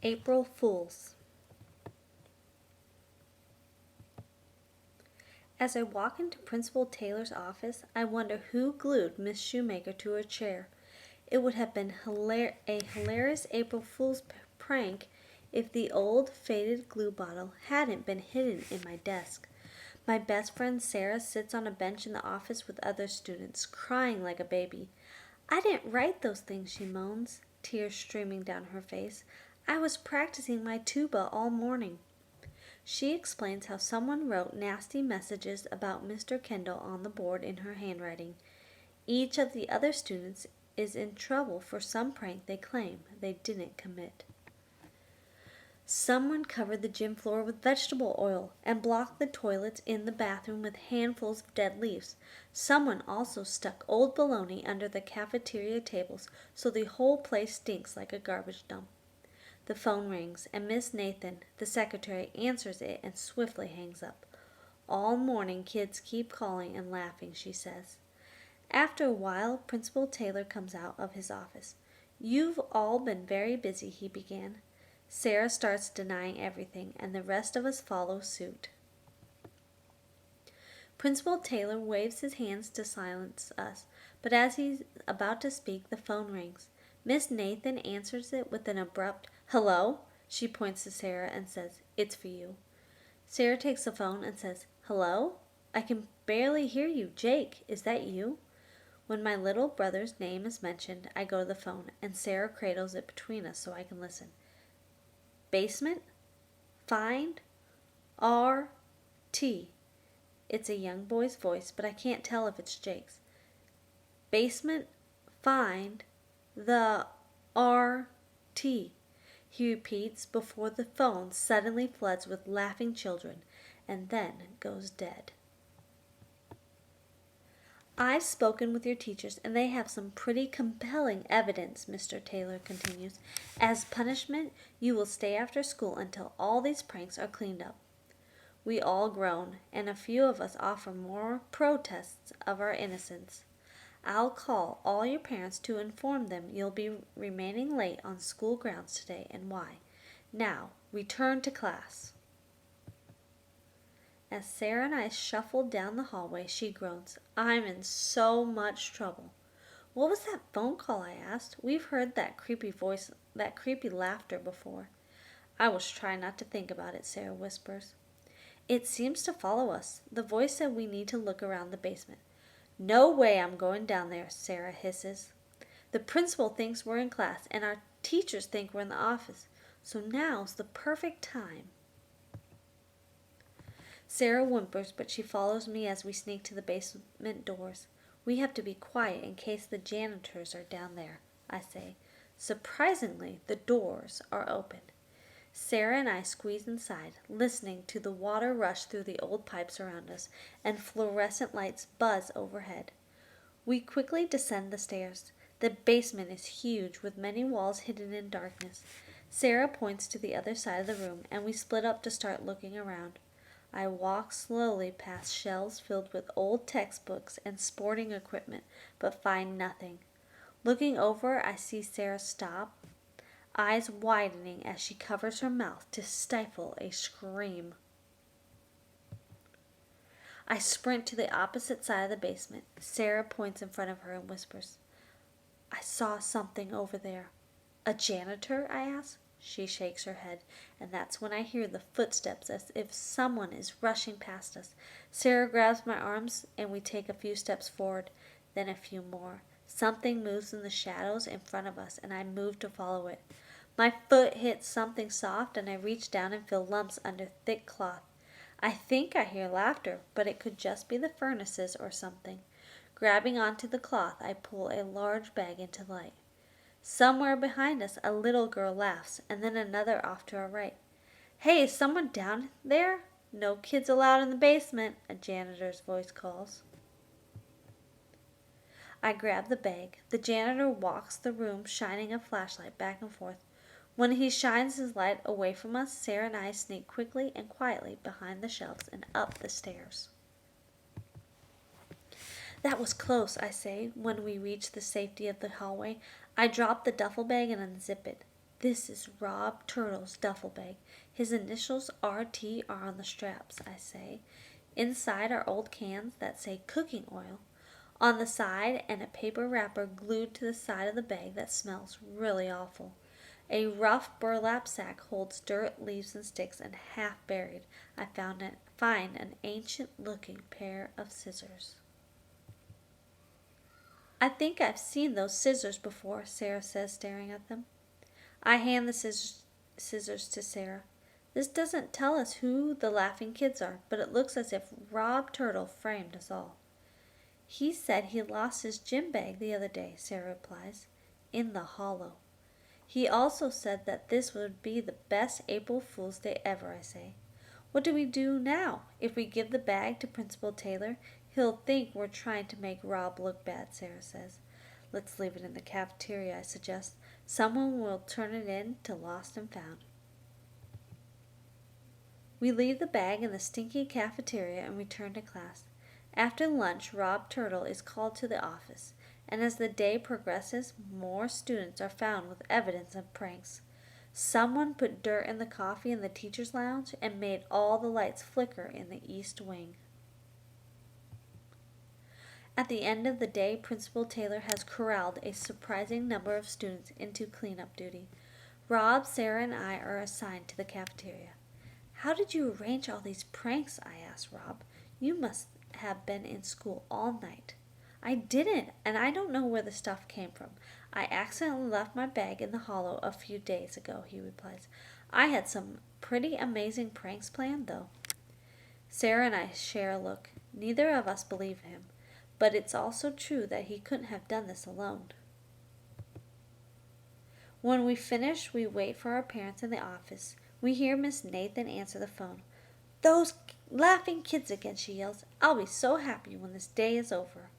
April Fools. As I walk into Principal Taylor's office, I wonder who glued Miss Shoemaker to her chair. It would have been a hilarious April Fool's prank if the old faded glue bottle hadn't been hidden in my desk. My best friend Sarah sits on a bench in the office with other students, crying like a baby. "I didn't write those things," she moans, tears streaming down her face. "I was practicing my tuba all morning." She explains how someone wrote nasty messages about Mr. Kendall on the board in her handwriting. Each of the other students is in trouble for some prank they claim they didn't commit. Someone covered the gym floor with vegetable oil and blocked the toilets in the bathroom with handfuls of dead leaves. Someone also stuck old bologna under the cafeteria tables so the whole place stinks like a garbage dump. The phone rings, and Miss Nathan, the secretary, answers it and swiftly hangs up. "All morning kids keep calling and laughing," she says. After a while, Principal Taylor comes out of his office. "You've all been very busy," he began. Sarah starts denying everything, and the rest of us follow suit. Principal Taylor waves his hands to silence us, but as he's about to speak, the phone rings. Miss Nathan answers it with an abrupt "Hello?" She points to Sarah and says, "It's for you." Sarah takes the phone and says, "Hello? I can barely hear you. Jake, is that you?" When my little brother's name is mentioned, I go to the phone, and Sarah cradles it between us so I can listen. "Basement? Find? R.T." It's a young boy's voice, but I can't tell if it's Jake's. "Basement? Find? The R.T." he repeats before the phone suddenly floods with laughing children, and then goes dead. "I've spoken with your teachers, and they have some pretty compelling evidence," Mr. Taylor continues. "As punishment, you will stay after school until all these pranks are cleaned up." We all groan, and a few of us offer more protests of our innocence. "I'll call all your parents to inform them you'll be remaining late on school grounds today and why. Now, return to class." As Sarah and I shuffle down the hallway, she groans, "I'm in so much trouble." "What was that phone call?" I asked. "We've heard that creepy voice, that creepy laughter before." "I was trying not to think about it," Sarah whispers. "It seems to follow us. The voice said we need to look around the basement." "No way I'm going down there," Sarah hisses. "The principal thinks we're in class, and our teachers think we're in the office. So now's the perfect time." Sarah whimpers, but she follows me as we sneak to the basement doors. "We have to be quiet in case the janitors are down there," I say. Surprisingly, the doors are open. Sarah and I squeeze inside, listening to the water rush through the old pipes around us, and fluorescent lights buzz overhead. We quickly descend the stairs. The basement is huge, with many walls hidden in darkness. Sarah points to the other side of the room, and we split up to start looking around. I walk slowly past shelves filled with old textbooks and sporting equipment, but find nothing. Looking over, I see Sarah stop, eyes widening as she covers her mouth to stifle a scream. I sprint to the opposite side of the basement. Sarah points in front of her and whispers, "I saw something over there." "A janitor?" I ask. She shakes her head, and that's when I hear the footsteps as if someone is rushing past us. Sarah grabs my arms, and we take a few steps forward, then a few more. Something moves in the shadows in front of us, and I move to follow it. My foot hits something soft, and I reach down and feel lumps under thick cloth. I think I hear laughter, but it could just be the furnaces or something. Grabbing onto the cloth, I pull a large bag into light. Somewhere behind us, a little girl laughs, and then another off to our right. "Hey, is someone down there?" "No kids allowed in the basement," a janitor's voice calls. I grab the bag. The janitor walks the room, shining a flashlight back and forth. When he shines his light away from us, Sarah and I sneak quickly and quietly behind the shelves and up the stairs. "That was close," I say, when we reach the safety of the hallway. I drop the duffel bag and unzip it. This is Rob Turtle's duffel bag. His initials RT are on the straps, I say. Inside are old cans that say cooking oil on the side and a paper wrapper glued to the side of the bag that smells really awful. A rough burlap sack holds dirt, leaves, and sticks, and half buried, I find an ancient-looking pair of scissors. I think I've seen those scissors before, Sarah says, staring at them. I hand the scissors to Sarah. This doesn't tell us who the laughing kids are, but it looks as if Rob Turtle framed us all. He said he lost his gym bag the other day, Sarah replies, in the hollow. He also said that this would be the best April Fool's Day ever, I say. What do we do now? If we give the bag to Principal Taylor, he'll think we're trying to make Rob look bad, Sarah says. Let's leave it in the cafeteria, I suggest. Someone will turn it in to Lost and Found. We leave the bag in the stinky cafeteria and return to class. After lunch, Rob Turtle is called to the office, and as the day progresses, more students are found with evidence of pranks. Someone put dirt in the coffee in the teacher's lounge and made all the lights flicker in the east wing. At the end of the day, Principal Taylor has corralled a surprising number of students into cleanup duty. Rob, Sarah, and I are assigned to the cafeteria. How did you arrange all these pranks? I asked Rob. You must have been in school all night. I didn't, and I don't know where the stuff came from. I accidentally left my bag in the hollow a few days ago, he replies. I had some pretty amazing pranks planned, though. Sarah and I share a look. Neither of us believe him, but it's also true that he couldn't have done this alone. When we finish, we wait for our parents in the office. We hear Miss Nathan answer the phone. Those laughing kids again, she yells. I'll be so happy when this day is over.